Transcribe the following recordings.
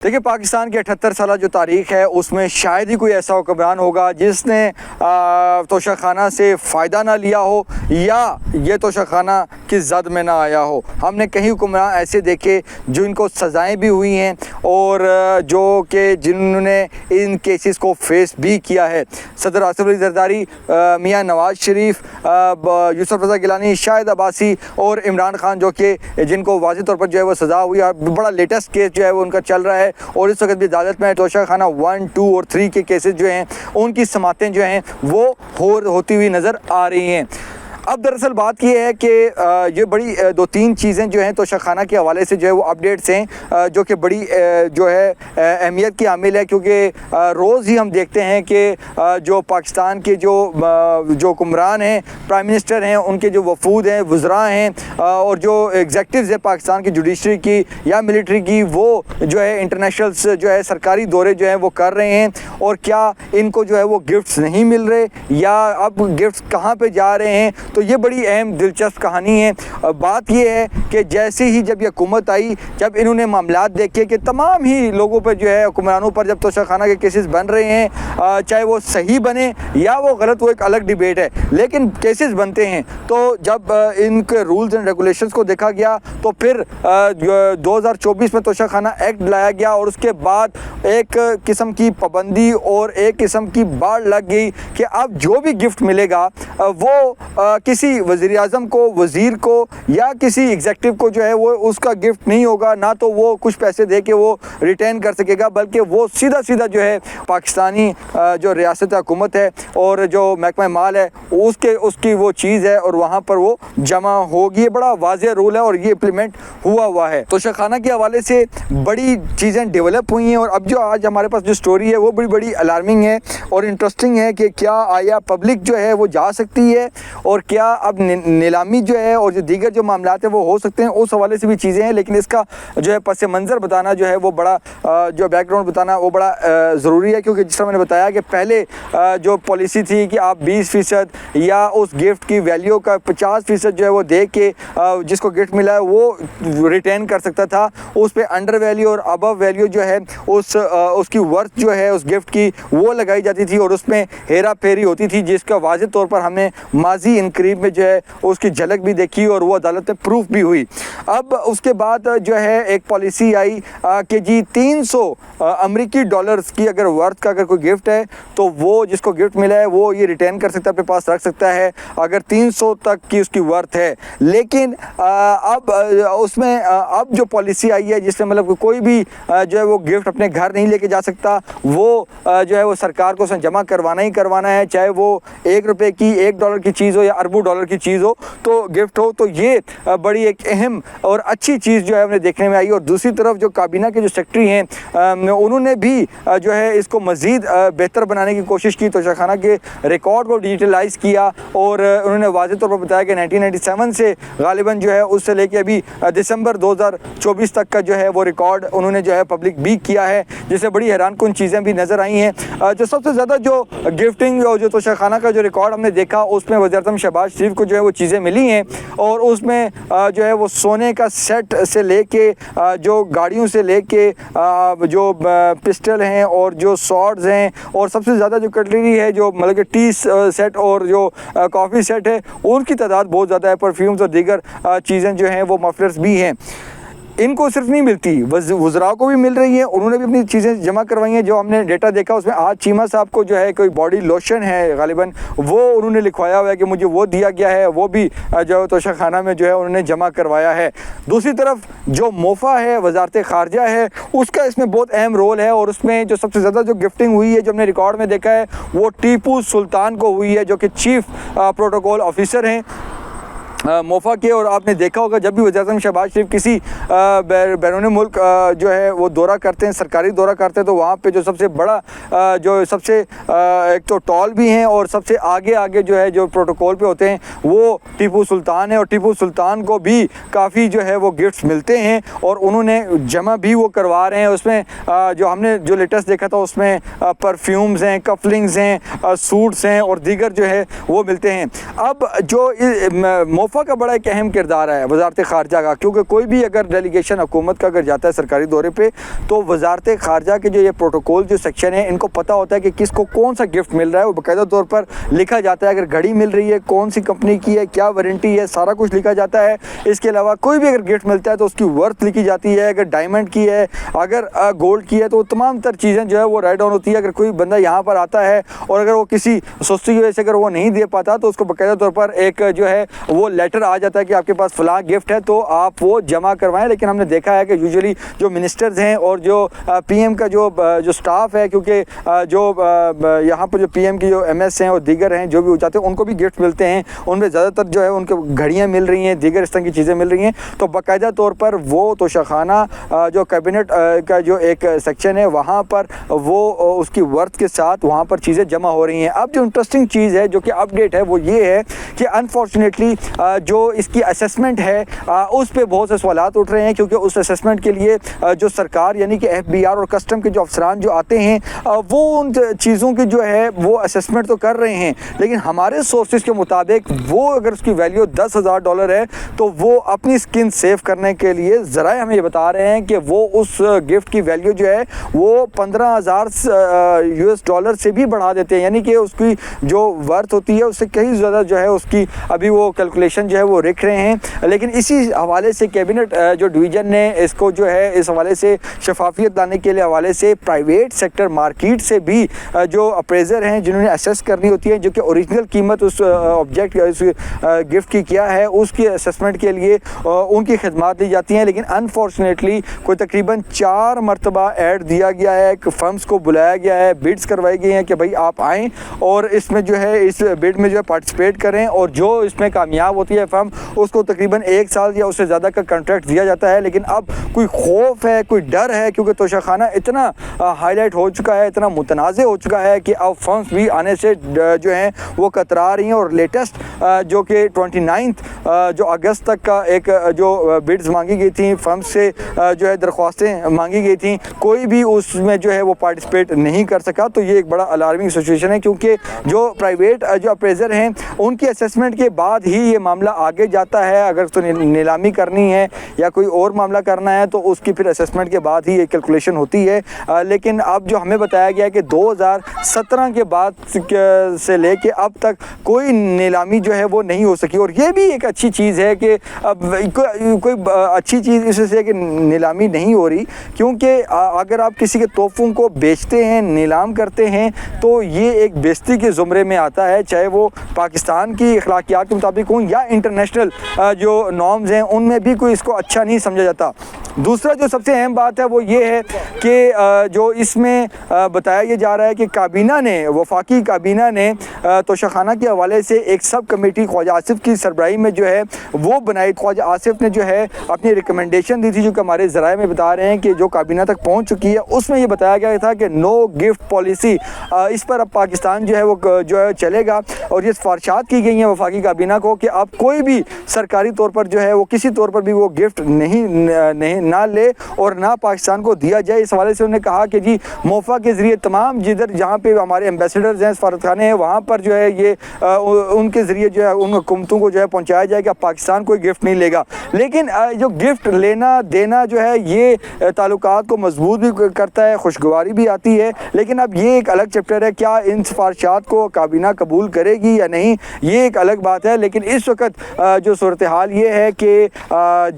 देखिए, पाकिस्तान की 78 साल जो तारीख़ है उसमें शायद ही कोई ऐसा हुक्मरान होगा जिसने तोशाखाना से फ़ायदा ना लिया हो या ये तोशाखाना की जद में ना आया हो। हमने कई हुक्मरान ऐसे देखे जिनको सज़ाएं भी हुई हैं और जो कि जिन्होंने इन केसेस को फेस भी किया है। सदर आसिफ अली जरदारी, मियाँ नवाज शरीफ, यूसुफ रज़ा गिलानी, शाहिद अब्बासी और इमरान खान, जो कि जिनको वाज़ेह तौर पर जो है वो सज़ा हुई है। बड़ा लेटेस्ट केस जो है वो उनका चल रहा है और इस वक्त भी अदालत में तोशाखाना 1, 2 और 3 के केसेस जो हैं उनकी समातें जो हैं वो होती हुई नज़र आ रही हैं। अब दरअसल बात ये है कि ये बड़ी 2-3 चीज़ें जो हैं तोशाखाना के हवाले से जो है वो अपडेट्स हैं जो कि बड़ी जो है अहमियत की हामिल है, क्योंकि रोज़ ही हम देखते हैं कि जो पाकिस्तान के जो हुक्मरान हैं, प्राइम मिनिस्टर हैं, उनके जो वफूद हैं, वज़रा हैं और जो एग्जेक्टिव्स हैं पाकिस्तान की जुडिशरी की या मिलिट्री की, वो जो है इंटरनेशनल्स जो है सरकारी दौरे जो हैं वो कर रहे हैं। और क्या इनको जो है वो गिफ्ट्स नहीं मिल रहे या अब गिफ्ट्स कहाँ पे जा रहे हैं, तो ये बड़ी अहम दिलचस्प कहानी है। बात ये है कि जैसे ही जब ये हुकूमत आई, जब इन्होंने मामलात देखे कि तमाम ही लोगों पर जो है हुक्मरानों पर जब तोशाखाना के केसेस बन रहे हैं, चाहे वो सही बने या वो गलत, वो एक अलग डिबेट है, लेकिन केसेस बनते हैं। तो जब इनके रूल्स एंड रेगुलेशंस को देखा गया तो फिर 2024 में तोशाखाना एक्ट लाया गया और उसके बाद एक किस्म की पाबंदी और एक किस्म की बाढ़ लग गई कि अब जो भी गिफ्ट मिलेगा वो किसी वज़ीर आज़म को, वज़ीर को या किसी एग्जेक्टिव को जो है वो उसका गिफ्ट नहीं होगा। ना तो वो कुछ पैसे दे के वो रिटर्न कर सकेगा, बल्कि वो सीधा सीधा जो है पाकिस्तानी जो रियासत हुकूमत है और जो महकमा माल है उसकी वो चीज़ है और वहाँ पर वो जमा होगी। ये बड़ा वाज़ेह रूल है और ये इम्प्लीमेंट हुआ है। तोशाखाना के हवाले से बड़ी चीज़ें डेवलप हुई हैं और अब जो आज हमारे पास जो स्टोरी है वो बड़ी अलार्मिंग है और इंटरेस्टिंग है कि क्या आया पब्लिक जो है वो जा सकती है और क्या अब नीलामी जो है और जो दीगर जो मामलात है वो हो सकते हैं, उस हवाले से भी चीज़ें हैं। लेकिन इसका जो है पस मंज़र बताना जो है वो बड़ा जो बैकग्राउंड बताना वो बड़ा ज़रूरी है, क्योंकि जिस तरह मैंने बताया कि पहले जो पॉलिसी थी कि आप 20% या उस गिफ्ट की वैल्यू का 50% जो है वो दे के जिसको गिफ्ट मिला है वो रिटर्न कर सकता था। उस पर अंडर वैल्यू और अबव वैल्यू जो है उसकी वर्थ जो है उस गिफ्ट की वो लगाई जाती थी और उसमें हेरा फेरी होती थी, जिसका वाज़ेह तौर पर हमने माजी इनकरीब में जो है उसकी झलक भी देखी और वो अदालत में प्रूफ भी हुई। अब उसके बाद जो है एक पॉलिसी आई कि जी 300 अमेरिकी डॉलर्स की अगर वर्थ का अगर कोई गिफ्ट है तो वो जिसको गिफ्ट मिला है वो ये रिटर्न कर सकता है, अपने पास रख सकता है अगर 300 तक की उसकी वर्थ है। लेकिन अब उसमें अब जो पॉलिसी आई है जिसमें मतलब कोई भी जो है वो गिफ्ट अपने घर नहीं लेके जा सकता, वो जो है वो सरकार को उसमें जमा करवाना ही करवाना है, चाहे वो $1 की, $1 की चीज़ हो या अरबों डॉलर की चीज़ हो तो गिफ्ट हो। तो ये बड़ी एक अहम और अच्छी चीज़ जो है उन्हें देखने में आई। और दूसरी तरफ जो काबीना के जो सेक्रेटरी हैं उन्होंने भी जो है इसको मज़ीद बेहतर बनाने की कोशिश की, तोशाखाना के रिकॉर्ड को डिजिटलाइज़ किया और उन्होंने वाज़ेह तौर पर बताया कि 1997 से गालिबन जो है उससे लेके अभी दिसंबर 2024 तक का जो है वो रिकॉर्ड उन्होंने जो है पब्लिक भी किया है, जिससे बड़ी हैरानकुन चीज़ें भी नज़र आई हैं। जो सबसे ज़्यादा जो गिफ्टिंग और जो तोशाखाना का जो रिकॉर्ड हमने देखा उसमें वज़ीर-ए-आज़म शहबाज शरीफ को जो है वो चीज़ें मिली हैं और उसमें जो है वो सोने का सेट से लेके जो गाड़ियों से लेके जो पिस्टल हैं और जो स्वॉर्ड्स हैं और सबसे ज़्यादा जो कटलरी है, जो मतलब कि टी सेट और जो कॉफ़ी सेट है, उनकी तादाद बहुत ज़्यादा है। परफ्यूम्स और दीगर चीज़ें जो हैं वो मफलर्स भी हैं। इनको सिर्फ नहीं मिलती, वज़रा को भी मिल रही है, उन्होंने भी अपनी चीज़ें जमा करवाई हैं। जो हमने डेटा देखा उसमें आज चीमा साहब को जो है कोई बॉडी लोशन है गालिबन, वो उन्होंने लिखवाया हुआ है कि मुझे वो दिया गया है, वो भी जो तोशाखाना में जो है उन्होंने जमा करवाया है। दूसरी तरफ जो मोफ़ा है वज़ारत ख़ारजा है, उसका इसमें बहुत अहम रोल है और उसमें जो सबसे ज़्यादा जो गिफ्टिंग हुई है जो हमने रिकॉर्ड में देखा है वो टीपू सुल्तान को हुई है, जो कि चीफ़ प्रोटोकॉल ऑफिसर हैं मोफ़ा के। और आपने देखा होगा जब भी वज़ीर-ए-आज़म शहबाज शरीफ किसी बैरून मुल्क जो है वो दौरा करते हैं, सरकारी दौरा करते हैं, तो वहाँ पे जो सबसे बड़ा जो सबसे एक तो टॉल भी हैं और सबसे आगे जो है जो प्रोटोकॉल पे होते हैं वो टीपू सुल्तान है। और टीपू सुल्तान को भी काफ़ी जो है वो गिफ्ट्स मिलते हैं और उन्होंने जमा भी वो करवा रहे हैं। उसमें जो हमने जो लेटेस्ट देखा था उसमें परफ्यूम्स हैं, कफलिंग्स हैं, सूट्स हैं और दीगर जो है वो मिलते हैं। अब जो मोफा का बड़ा एक अहम किरदार है वजारत ख़ारजा का, क्योंकि कोई भी अगर डेलीगेशन हुकूमत का अगर जाता है सरकारी दौरे पे तो वजारत ख़ारजा के जो ये प्रोटोकॉल जो सेक्शन है इनको पता होता है कि किसको कौन सा गिफ्ट मिल रहा है। वो बाकायदा तौर पर लिखा जाता है, अगर घड़ी मिल रही है कौन सी कंपनी की है, क्या वारंटी है, सारा कुछ लिखा जाता है। इसके अलावा कोई भी अगर गिफ्ट मिलता है तो उसकी वर्थ लिखी जाती है, अगर डायमंड की है, अगर गोल्ड की है, तो तमाम तर चीज़ें जो है वो राइट डाउन होती है। अगर कोई बंदा यहाँ पर आता है और अगर वो किसी सुस्ती की वजह से अगर वो नहीं दे पाता तो उसको बाकायदा तौर पर एक जो है वो लेटर आ जाता है कि आपके पास फलां गिफ्ट है तो आप वो जमा करवाएं। लेकिन हमने देखा है कि यूजुअली जो मिनिस्टर्स हैं और जो पीएम का जो स्टाफ है, क्योंकि जो यहाँ पर जो पीएम की जो एमएस हैं और दीगर हैं जो भी हो जाते हैं उनको भी गिफ्ट मिलते हैं, उनमें ज़्यादातर जो है उनको घड़ियाँ मिल रही हैं, दीगर इस तरह की चीज़ें मिल रही हैं। तो बाकायदा तौर पर वो तोशाखाना जो कैबिनेट का जो एक सेक्शन है वहाँ पर वो उसकी वर्थ के साथ वहाँ पर चीज़ें जमा हो रही हैं। अब जो इंटरेस्टिंग चीज़ है जो कि अपडेट है वो ये है कि अनफॉर्चुनेटली जो इसकी असेसमेंट है उस पर बहुत से सवालात उठ रहे हैं, क्योंकि उस असेसमेंट के लिए जो सरकार यानी कि FBI और कस्टम के जो अफसरान जो आते हैं वो उन चीज़ों की जो है वो असेसमेंट तो कर रहे हैं, लेकिन हमारे सोर्सेज के मुताबिक वो अगर उसकी वैल्यू $10,000 है तो वो अपनी स्किन सेव करने के लिए ज़रा हमें ये बता रहे हैं कि वो उस गिफ्ट की वैल्यू जो है वो $15,000 से भी बढ़ा देते हैं, यानी कि उसकी जो वर्थ होती है उससे कहीं ज़्यादा जो है उसकी अभी वो कैलकुलेशन जो है वो रख रहे हैं। लेकिन इसी हवाले से कैबिनेट जो डिवीज़न ने इसको जो है इस हवाले से शफाफियत लाने के लिए हवाले से प्राइवेट सेक्टर मार्केट से भी जो अप्रेजर हैं जिन्होंने असेस करनी होती है जो कि ओरिजिनल कीमत उस ऑब्जेक्ट उस गिफ्ट की क्या है उसकी असेसमेंट के लिए उनकी खिदमत ली जाती हैं। लेकिन अनफॉर्चुनेटली कोई तकरीबन 4 मरतबा ऐड दिया गया है, फर्म्स को बुलाया गया है, बिड्स करवाई गई हैं कि भाई आप आएँ और इसमें जो है इस बिड में जो है पार्टिसिपेट करें, और जो इसमें कामयाब होती है फर्म उसको तकरीबन 1 साल या उससे ज़्यादा का कॉन्ट्रैक्ट दिया जाता है। लेकिन अब कोई खौफ है, कोई डर है, क्योंकि तोशाखाना इतना हाईलाइट हो चुका है, इतना मुतनाज़ हो चुका है कि अब फर्म्स भी आने से जो हैं वो कतरा रही हैं। और लेटेस्ट जो कि 29 जो अगस्त तक का एक जो बिड्स मांगी गई थी फर्म्स से जो है दरख्वास्तें मांगी गई थी, कोई भी उसमें जो है वो पार्टिसिपेट नहीं कर सका। तो ये एक बड़ा अलार्मिंग सिचुएशन है, क्योंकि जो प्राइवेट जो अप्रेजर हैं उनकी असेसमेंट के बाद ही ये मामला आगे जाता है। अगर तो नीलामी करनी है या कोई और मामला करना है तो उसकी फिर असेसमेंट के बाद ही ये कैलकुलेशन होती है। लेकिन अब जो हमें बताया गया है कि 2017 के बाद से लेके अब तक कोई नीलामी जो है वो नहीं हो सकी, और ये भी एक अच्छी चीज़ है कि अब कोई अच्छी चीज़ इससे कि नीलामी नहीं हो रही, क्योंकि अगर आप किसी के तोहफ़ों को बेचते हैं, नीलाम करते हैं तो ये एक बेइज्जती के ज़ुमरे में आता है, चाहे वो पाकिस्तान की अखलाकियात के मुताबिक हों या इंटरनेशनल जो नॉर्म्स हैं उनमें भी कोई इसको अच्छा नहीं समझा जाता। दूसरा जो सबसे अहम बात है वो ये है कि जो इसमें बताया ये जा रहा है कि काबीना ने वफाकी काबीना ने तोशाखाना के हवाले से एक सब कमेटी ख्वाजा आसिफ की सरबराही में जो है वो बनाई। ख्वाजा आसिफ ने जो है अपनी रिकमेंडेशन दी थी, जो कि हमारे ज़राए में बता रहे हैं कि जो काबीना तक पहुंच चुकी है उसमें ये बताया गया था कि नो गिफ्ट पॉलिसी, इस पर अब पाकिस्तान जो है वो जो है चलेगा। और ये सिफारिशात की गई हैं वफाकी काबीना को कि अब कोई भी सरकारी तौर पर जो है वो किसी तौर पर भी वो गिफ्ट नहीं ना ले और ना पाकिस्तान को दिया जाए। इस हवाले से उन्होंने कहा कि जी मोफा के ज़रिए तमाम जिधर जहाँ पे हमारे एम्बेसडर्स हैं, सफारतखाने हैं, वहाँ पर जो है ये उनके ज़रिए जो है उन हुकूमतों को जो है पहुँचाया जाए कि पाकिस्तान कोई गिफ्ट नहीं लेगा। लेकिन जो गिफ्ट लेना देना जो है ये ताल्लुकात को मजबूत भी करता है, खुशगवारी भी आती है। लेकिन अब ये एक अलग चैप्टर है, क्या इन सिफारिशात को काबीना कबूल करेगी या नहीं, ये एक अलग बात है। लेकिन इस वक्त जो सूरत हाल ये है कि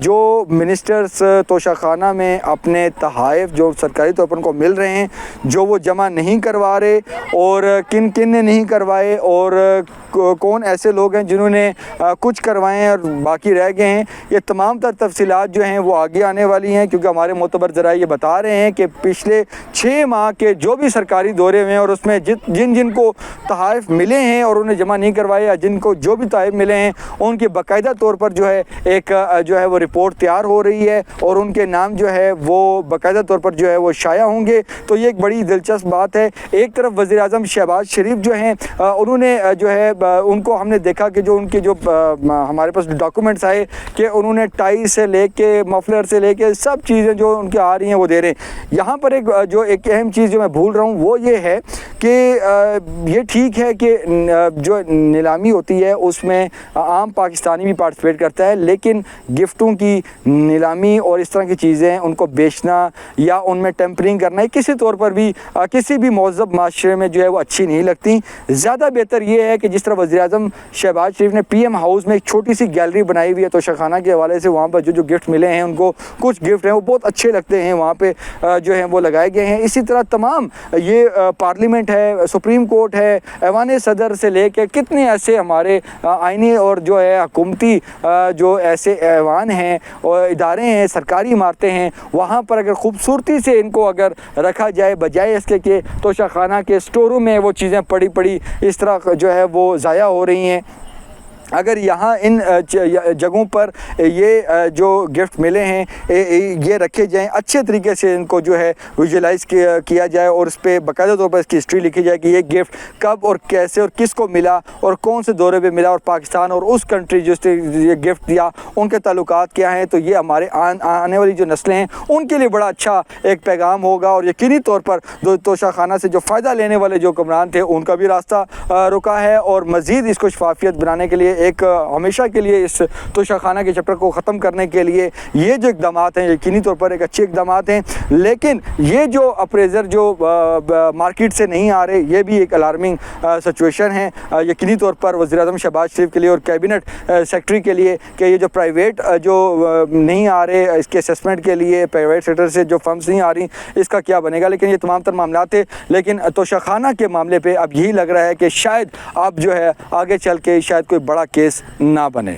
जो मिनिस्टर्स तोशाखाना में अपने तहाइफ जो सरकारी तौर पर उनको मिल रहे हैं जो वो जमा नहीं करवा रहे, और किन किन ने नहीं करवाए और कौन ऐसे लोग हैं जिन्होंने कुछ करवाए हैं और बाकी रह गए हैं, ये तमाम तर तफसीलात जो हैं वो आगे आने वाली हैं। क्योंकि हमारे मोतबर ज़राए ये बता रहे हैं कि पिछले 6 माह के जो भी सरकारी दौरे हुए हैं और उसमें जिन को तहाइफ मिले हैं और उन्हें जमा नहीं करवाए या जिनको जो भी तहाइफ मिले हैं उनके बाकायदा तौर पर जो है एक जो है वो रिपोर्ट तैयार हो रही है और उनके नाम जो है वो बाकायदा तौर पर जो है वो शाया होंगे। तो ये एक बड़ी दिलचस्प बात है। एक तरफ वज़ीर आज़म शहबाज शरीफ जो हैं उन्होंने जो है उनको हमने देखा कि जो उनके जो हमारे पास डॉक्यूमेंट्स आए कि उन्होंने टाई से लेके मफलर से लेके सब चीज़ें जो उनके आ रही हैं वो दे रहे हैं। यहाँ पर एक अहम चीज़ जो मैं भूल रहा हूँ वो ये है कि ये ठीक है कि जो नीलामी होती है उसमें आम पाकिस्तानी भी पार्टिसिपेट करता है, लेकिन गिफ्टों की नीलामी और इस तरह की चीज़ें उनको बेचना या उनमें टेम्परिंग करना किसी तौर पर भी किसी भी महज़ब माशरे में जो है वो अच्छी नहीं लगती। ज़्यादा बेहतर ये है कि जिस तरह वज़ीर-ए-आज़म शहबाज शरीफ ने PM हाउस में एक छोटी सी गैलरी बनाई हुई है तोशाखाना के हवाले से, वहाँ पर जो गिफ्ट मिले हैं उनको, कुछ गिफ्ट हैं वो बहुत अच्छे लगते हैं, वहाँ पे जो है वो लगाए गए हैं। इसी तरह तमाम ये पार्लियामेंट है, सुप्रीम कोर्ट है, ऐवान सदर से लेकर कितने ऐसे हमारे आईनी और जो है हुकूमती जो ऐसे ऐवान हैं और इदारे हैं, सरकारी इमारतें हैं, वहाँ पर अगर खूबसूरती से इनको अगर रखा जाए बजाय इसके कि तोशाखाना के स्टोरों में वो चीज़ें पड़ी पड़ी इस तरह जो है वो ज़ाया हो रही हैं। अगर यहाँ इन जगहों पर ये जो गिफ्ट मिले हैं ये रखे जाएं, अच्छे तरीके से इनको जो है विजुलाइज़ किया जाए और उस पर बाकायदा तौर पर इसकी हिस्ट्री लिखी जाए कि ये गिफ्ट कब और कैसे और किसको मिला और कौन से दौरे पे मिला और पाकिस्तान और उस कंट्री जिसने ये गिफ्ट दिया उनके ताल्लुकात क्या हैं। तो ये हमारे आने वाली जो नस्लें हैं उनके लिए बड़ा अच्छा एक पैगाम होगा और यकीनी तौर पर तोशाखाना से जो फ़ायदा लेने वाले जो हुक्मरान थे उनका भी रास्ता रुका है और मज़ीद इसको शफाफियत बनाने के लिए एक हमेशा के लिए इस तोशाखाना के चैप्टर को ख़त्म करने के लिए ये जो इक़दाम हैं यकीनी तौर पर एक अच्छे इक़दाम हैं। लेकिन ये जो अप्रेज़र जो मार्केट से नहीं आ रहे, ये भी एक अलार्मिंग सिचुएशन है यकीनी तौर पर वज़ीर-ए-आज़म शहबाज शरीफ के लिए और कैबिनेट सेक्रेटरी के लिए कि ये जो प्राइवेट जो नहीं आ रहे इसके असेसमेंट के लिए, प्राइवेट सेक्टर से जो फर्म्स नहीं आ रही, इसका क्या बनेगा। लेकिन ये तमाम तर मामला थे। लेकिन तोशाखाना के मामले पर अब यही लग रहा है कि शायद अब जो है आगे चल के शायद कोई बड़ा केस ना बने।